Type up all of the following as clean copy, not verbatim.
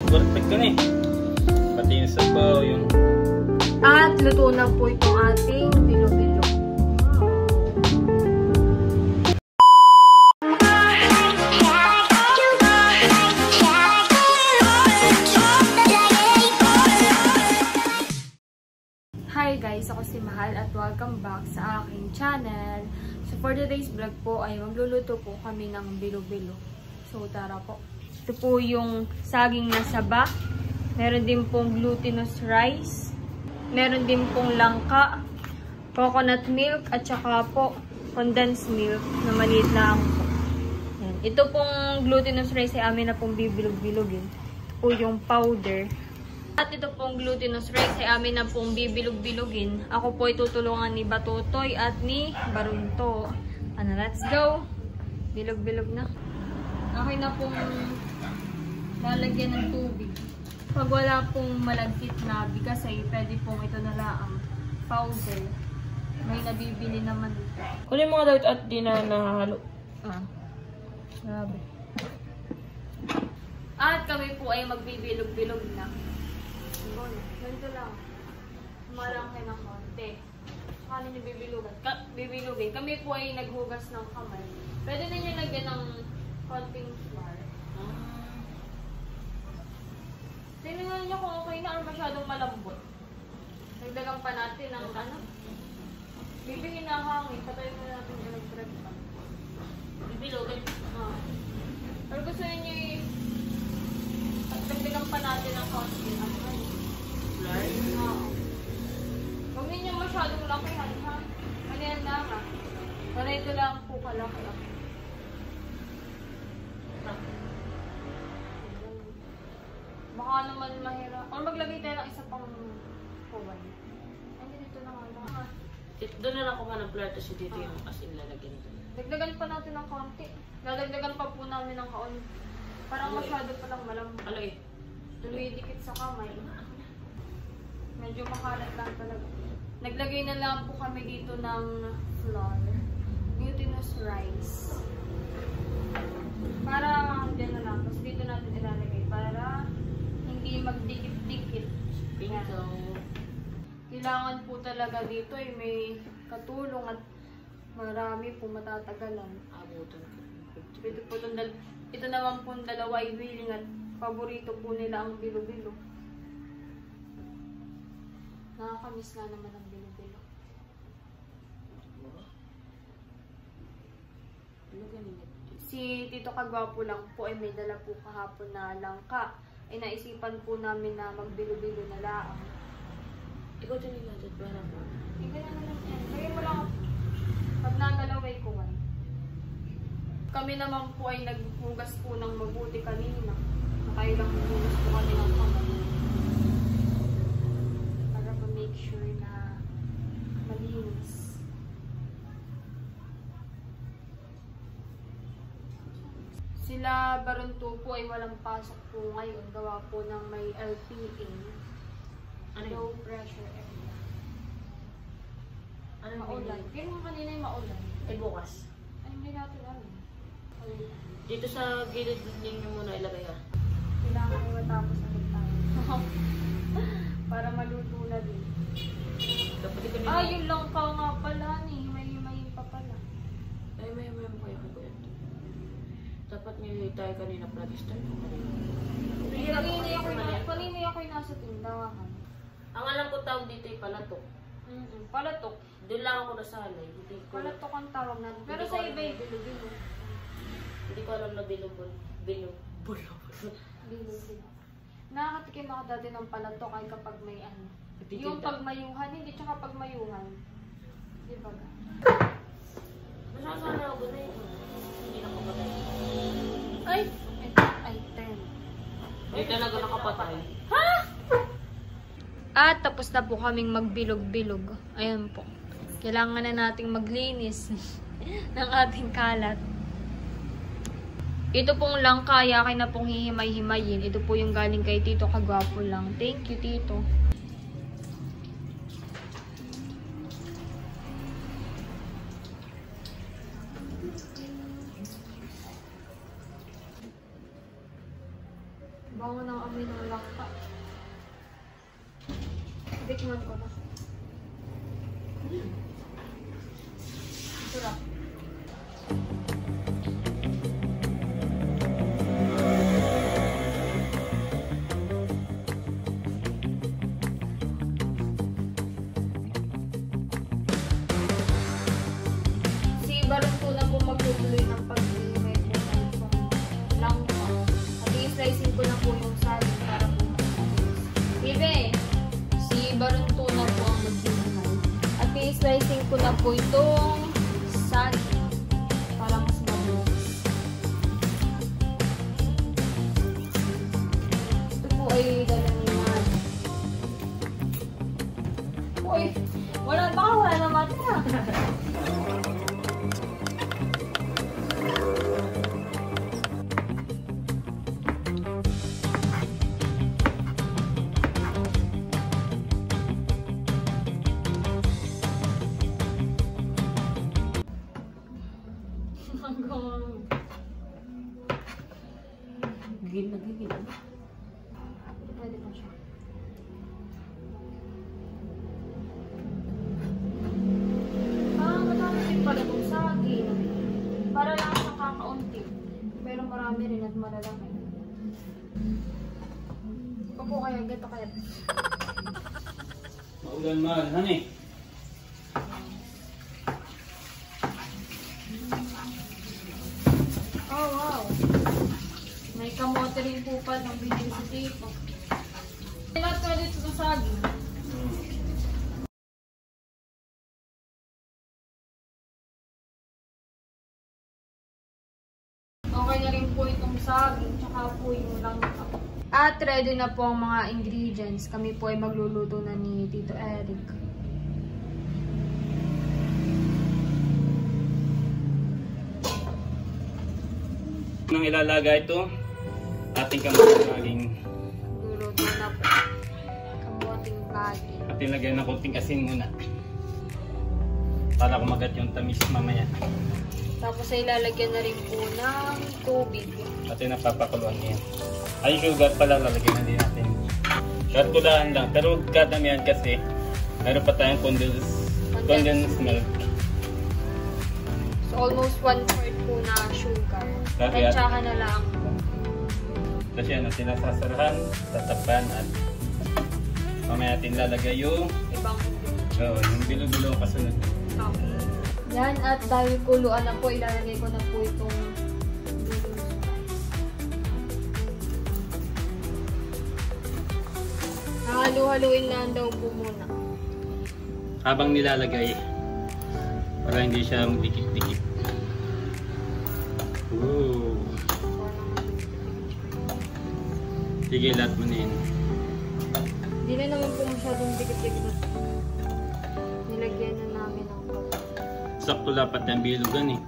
perfect ka na eh. Pati yung sabaw, yung... At luto na po itong ating bilo-bilo. Hi guys, ako si Mahal at welcome back sa aking channel. So for today's vlog po ay magluluto po kami ng bilo-bilo. So tara po. Ito po yung saging na saba. Meron din pong glutinous rice. Meron din pong langka, coconut milk at saka po condensed milk na maliit lang po. Ito pong glutinous rice ay amin na pong bibilog-bilogin. Ito po yung powder. At ito pong glutinous rice ay amin na pong bibilog-bilogin. Ako po ay tutulungan ni Batutoy at ni Barunto. Ano, let's go! Bilog-bilog na. Okay na pong lalagyan ng tubig. Pag wala pong malagkit na bigas ay pwede pong ito na lang powder. May nabibili naman dito. Kunin mo nga daw ito at di na nahahalo. Grabe. At kami po ay magbibilog-bilog na. Ganito lang. Kumalang kayo ng konti. Saka ninyo bibilugin. Kami po ay naghugas ng kamay. Pwede na nyo lagyan ng konting flour. Tingnan nyo kung okay na or masyadong malambot. Nagdagang pa natin ng ano. Bibingin na hangin. Patayin mo natin yung electric pan. Bibilugin. Pero gusto ninyo dagdagan pa natin ng konti. Huwag ninyo masyadong lakihan, ha? Ganyan lang, ha? Para ito lang po kalaki. Baka naman mahirap. O maglagay tayo ng isa pang kuwan. Ay, dito na nga. Doon na lang kuha ng flour tapos dito yung asin lalagyan doon. Dagdagan pa natin ng konti. Dadagdagan pa po namin ng kaon. Parang masyado pa lang malambot. Ano eh? Dumidikit sa kamay. Medyo makalat lang talaga. Naglagay na lang po kami dito ng flour. Glutinous rice. Para dyan na lang. Tapos dito natin ilalagay para hindi magdikit-dikit. Pinto. Kailangan po talaga dito ay may katulong at marami po matatagalan. Abutan ko. Ito naman po dalawa ay willing at paborito po nila ang bilo-bilo. Nakakamiss nga naman ang bilo-bilo. Si Tito Kagwapo lang po ay may dala po kahapon na langka. Ay naisipan po namin na magbilo-bilo na laang. Ikaw din nilatid para po. Hindi na naman yan. Lagay mo lang pag nagalaway ko man. Kami naman po ay naghugas po ng mabuti kanina. Nakailang hugas po kami ng kamay. Para ma-make sure na malinis. Sila Barunto po ay walang pasok po ngayon. Gawa po ng may LPA. Low pressure area. Ano maulan. Pero mga kanina yung maulan. Ay bukas. Ay hindi natin alam. Dito sa gilid ninyo muna ilagay ha. Kailangan ay matapos ulit tayo. Para maluto na din. Yun lang ka nga pala ni. May pa pala. Ay may mo kayo ko ito. Dapat nililay tayo kanina plug-start. Kanina ako yung nasa tindahan. Ang alam ko tawag dito ay palatok. Palatok. Doon lang ako nasanay. Palatok ang tawag natin. Pero sa iba ay bilo-bilo. Hindi ko alam na bilubol. Bilubol. Nakakatikim ako dati ng palatok ay kapag may ano. Yung pagmayuhan, hindi tsaka pagmayuhan. Di ba ga? Nasasana ako na yun. Hindi nakapatay. Ay! 10. Hindi talaga nakapatay. Ha? At tapos na po kaming magbilog-bilog. Ayan po. Kailangan na nating maglinis ng ating kalat. Ito pong langka, kaya na pong hihimay-himayin. Ito po yung galing kay Tito Kagwapo lang. Thank you, Tito. Bango ng amoy ng langka. Tikman ko na. Sarap. Si Barangko na po magtutuloy ng pag-iway po ng langka. At i-slicing ko na po yung saging para po mabilis. Bebe, si Barangko na po ang magtutuloy. At i-slicing ko na po itong saging para mas mabilis. Ito po ay dala ni Mad. Uy, wala na matira. Gigil na gigil. Pwede pa siya. Madami din pala itong saging. Para lang sa kakaunti. Pero marami rin at malalaki. Opo kaya, gato kaya. Maulan mahal, honey. Oh, wow. May kamote rin po pa ng bigyan sa tipo. Lahat ka dito sa saging. Okay na rin po itong saging, tsaka po yung langka. At ready na po ang mga ingredients. Kami po ay magluluto na ni Tito Eric. Nang ilalaga ito, ating kamuting Luluto na po. Kamuting bagay. at ilagay na konting asin muna para kumagat yung tamis mamaya. Tapos ay lalagyan na rin po ng tubig. At yung napapakuluan niya. Ay, sugar pala lalagyan na din natin. Kartulaan lang, pero kadamihan kasi meron pa tayong condensed milk. So almost 1/4 po na sugar. Kaya- Tansyahan na lang po. Kasi ano, sila sasarahan, tatakpan at mamaya natin lalagay yung Ibang bilo-bilo kasunod. okay. Yan, at dahil kuluan na po, ilalagay ko na po itong halu-haluin lang daw po muna. Habang nilalagay, para hindi siya magdikit-dikit. Ooh. Sige, lahat mo na yun. Hindi na naman po masyadong dikit-dikit. Nilagyan na namin ng pala. Sakto dapat yung bilugan eh.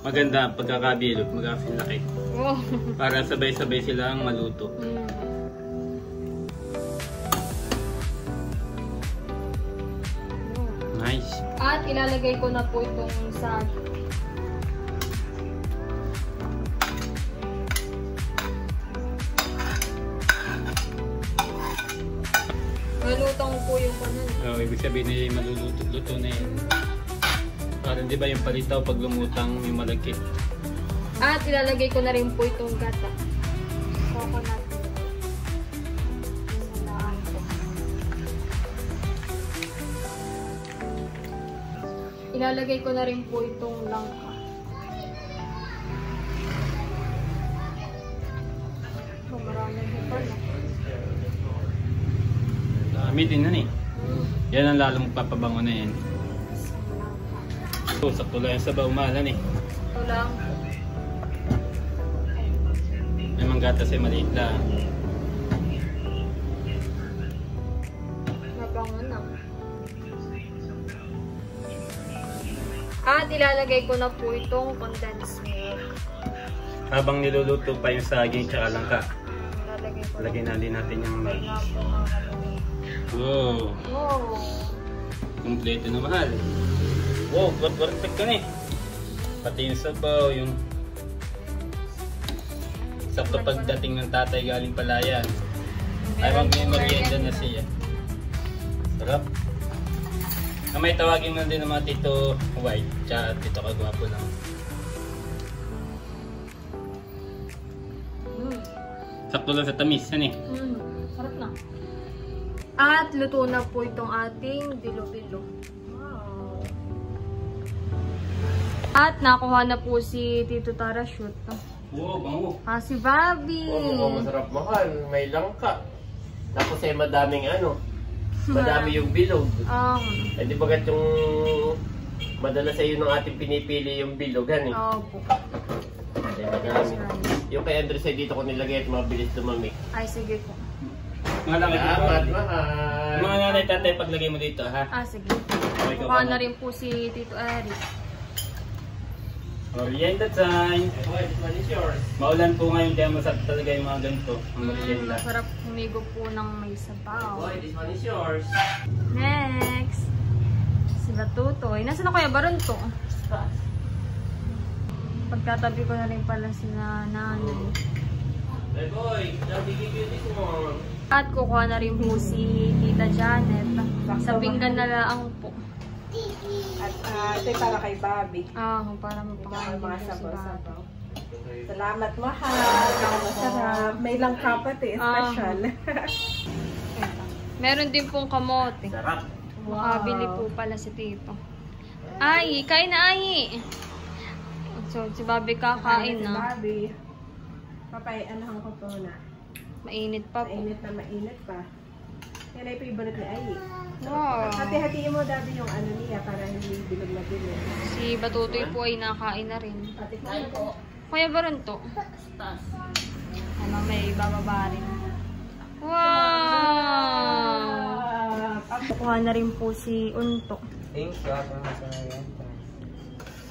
Maganda ang pagkakabilog, magkakalaki. Oh. Para sabay-sabay silang maluto. Nice. At ilalagay ko na po itong saging. Malutong po yung kanan. Oh, ibig sabihin na yung maluluto na yun. Parang di ba yung palitaw pag lumutang yung malagkit? At ilalagay ko na rin po itong gata. Coconut. Salaan po. Ilalagay ko na rin po itong langka. So, maraming hipon na. Dami din na eh. Yan ang lalong papabango na yan. So, sakto lang yung sabaw, mahalan eh. Ito lang. May manggatas ay maliit lang. Mabango na. At ilalagay ko na po itong condensed milk. Habang niluluto pa yung saging tsaka langka, Ilalagay ko lagyan na din natin yung milk. na po ang halo. Wow! Wow! Kompleto na mahal. Wow, perfect ka na eh. Pati yung sabaw, yung Sakto pagdating ng tatay galing palayan. Ay mag-merienda na siya. Sarap. May tawagin mo din ng mga Tito White. Tsaka Tito Kagwapo lang. Sakto lang sa tamis. Yan eh. Sarap na. At luto na po itong ating bilo-bilo. Wow. At nakuha na po si Tito Tara shoot. Oo, bango. Si Bobby. Oo, masarap mahal. May langka. Tapos ay madaming madami yung bilog. Eh di bagat yung madalas sa ng ating pinipili yung bilog, eh. Opo. Eh, madami. Yung kay Andres ay dito ko nilagay at mabilis dumami. Ay, sige po. Salamat, mahal. Mga nanay tatay paglagay mo dito, ha? Sige. Kuha na rin po si Tito Eric. Merienda time! Boy, this one is yours. Maulan po ngayon kaya masarap talaga yung mga ganito. Ang merienda. Masarap humigo po ng may sabaw. Boy, this one is yours. Next! Si Batutoy. Nasaan na Kuya Baron to? Pagtatabi ko na rin pala si nanay. Hey boy, let me give you this one. At kukuha na rin po si Tita Janet. Sa pinggan na lang po. At ito para kay Bobby. Para mapakain Mga po si sabaw-sabaw. Bobby. Salamat, mahal. Masarap. May langka pati. Special. Meron din pong kamote. Sarap. Makabili po pala si Tito. Ay, kain na Ay! So, si Bobby kakain Si na. Bobby. Papay, anahan ko to na. Mainit pa po. Mainit na mainit pa. Yan ay favorite ni Ayi. Wow. Hati-hatiin mo dati yung niya para hindi bilog na bilog. Si Batutoy po ay nakain na rin. Pati ko. Kuya Baron to. May bababa rin. Wow! Kukuha na rin po si Unto.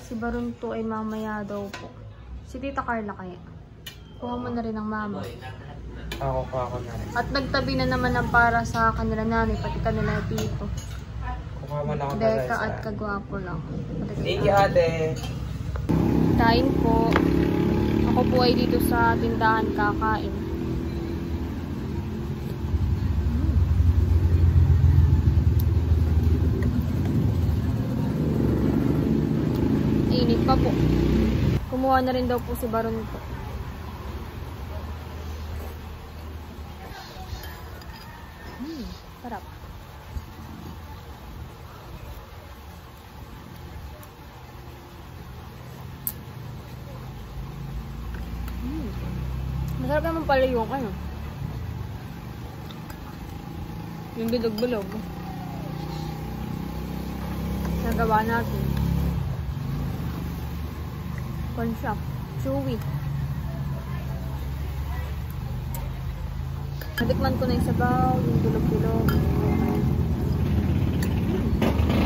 Si Baron to ay mamaya daw po. Si Tita Carla kaya. Kuha mo na rin ang mama. Ako na rin. At nagtabi na naman ng para sa kanila nanay, pati kanila tito. Kuha mo na ako Beka at Kagwapo lang. Thank you, ate. Kain po. Ako po ay dito sa tindahan kakain. Init pa po. Kumuha na rin daw po si Baron po. Sarap. Masarap naman pala yung yung bilog-bilog. Nagawa natin. Corn shop. Chewy. Natikman ko na yung sabaw, yung bilog-bilog.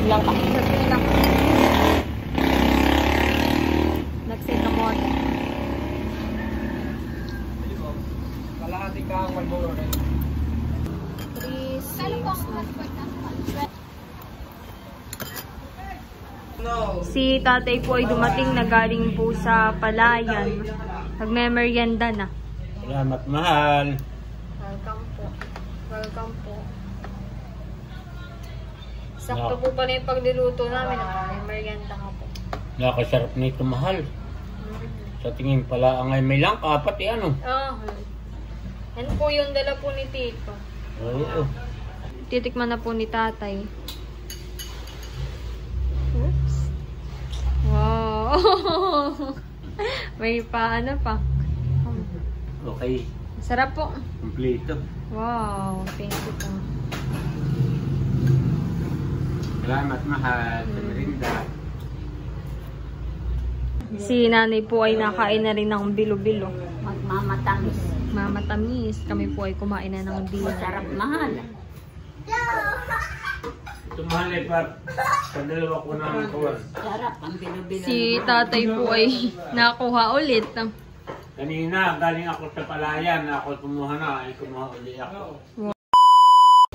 Lang pa. Nagsay kamote. Kalahati ka ang malburo rin. 3, 6. Si tatay po ay dumating na galing po sa palayan. Nagme-merienda na. Salamat, mahal. Welcome po. Welcome po. Sakto po pala yung pagluluto namin. Nagme-merienda ka po. Nakasarap nito, mahal. Sa tingin pala, ang ay may langka, pati ano. Yan po yung dala po ni Tito. Oo. Titikman na po ni tatay. Oops. Wow. May paano pa. Okay. Sarap po. Kompleto. Wow. Thank you po. Salamat, mahal. Sa merinda. Si nanay po ay nakain na rin ng bilo-bilo. Magmamatamis. Mamatamis. Kami po ay kumain na ng bilo. Sarap, mahal. Ito, mahal ay sa dalawa ko na ang kuwan. Sarap ang bilo-bilo. Si tatay po ay nakuha ulit. Kanina, galing ako sa palayan. Ako kumuha na. Ay kumuha ulit ako.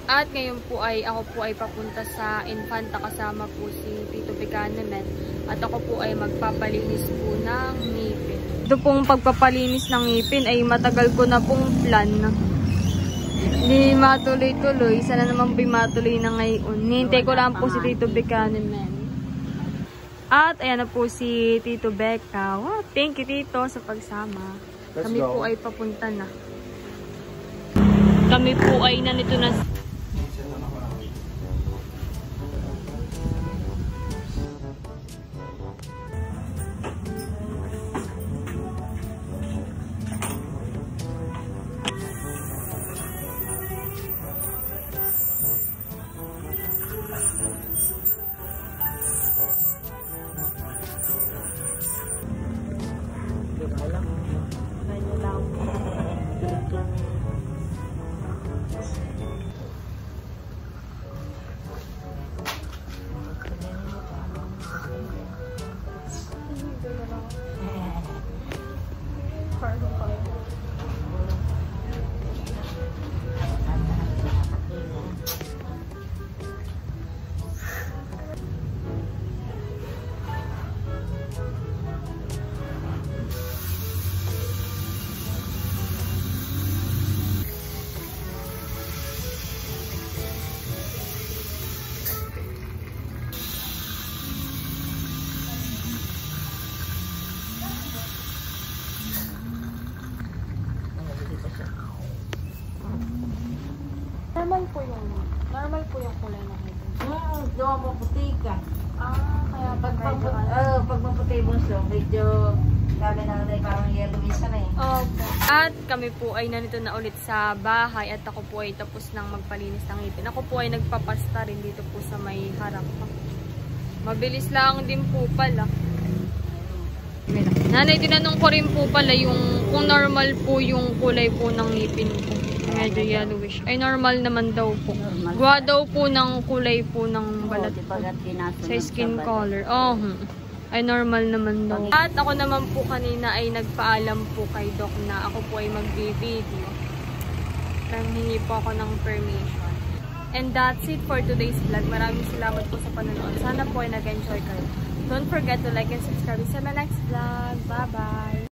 At ngayon po ay ako po ay papunta sa Infanta kasama po si Tito Bicanomen. At ako po ay magpapalinis po ng ngipin. Ito pong pagpapalinis ng ngipin ay matagal ko na pong plan. Hindi matuloy-tuloy. Sana naman po matuloy na ngayon. Hintay ko lang po si Tito Buchanan. At ayan na po si Tito Becca. Wow, thank you Tito sa pagsama. Kami po ay papunta na. Kami po ay nandito na. Normal po yung kulay ng ngipin. Doon mo puti ka. Kaya Pag maputi mo siya, medyo gabi na parang yellowish na eh. Okay. At kami po ay nandito na ulit sa bahay at ako po ay tapos nang magpalinis ng ngipin. Ako po ay nagpapasta rin dito po sa may harap. Mabilis lang din po pala. Nanay, tinanong ko rin po pala yung kung normal po yung kulay po ng ngipin ko. Medyo yellowish. Ay, normal naman daw po. Gawa daw po ng kulay po ng balat po. Sa skin color. Ay, normal naman daw. At ako naman po kanina ay nagpaalam po kay Doc na ako po ay mag-video. Hingi po ako ng permission. And that's it for today's vlog. Maraming salamat po sa panonood. Sana po ay nag-enjoy kayo. Don't forget to like and subscribe sa my next vlog. Bye-bye!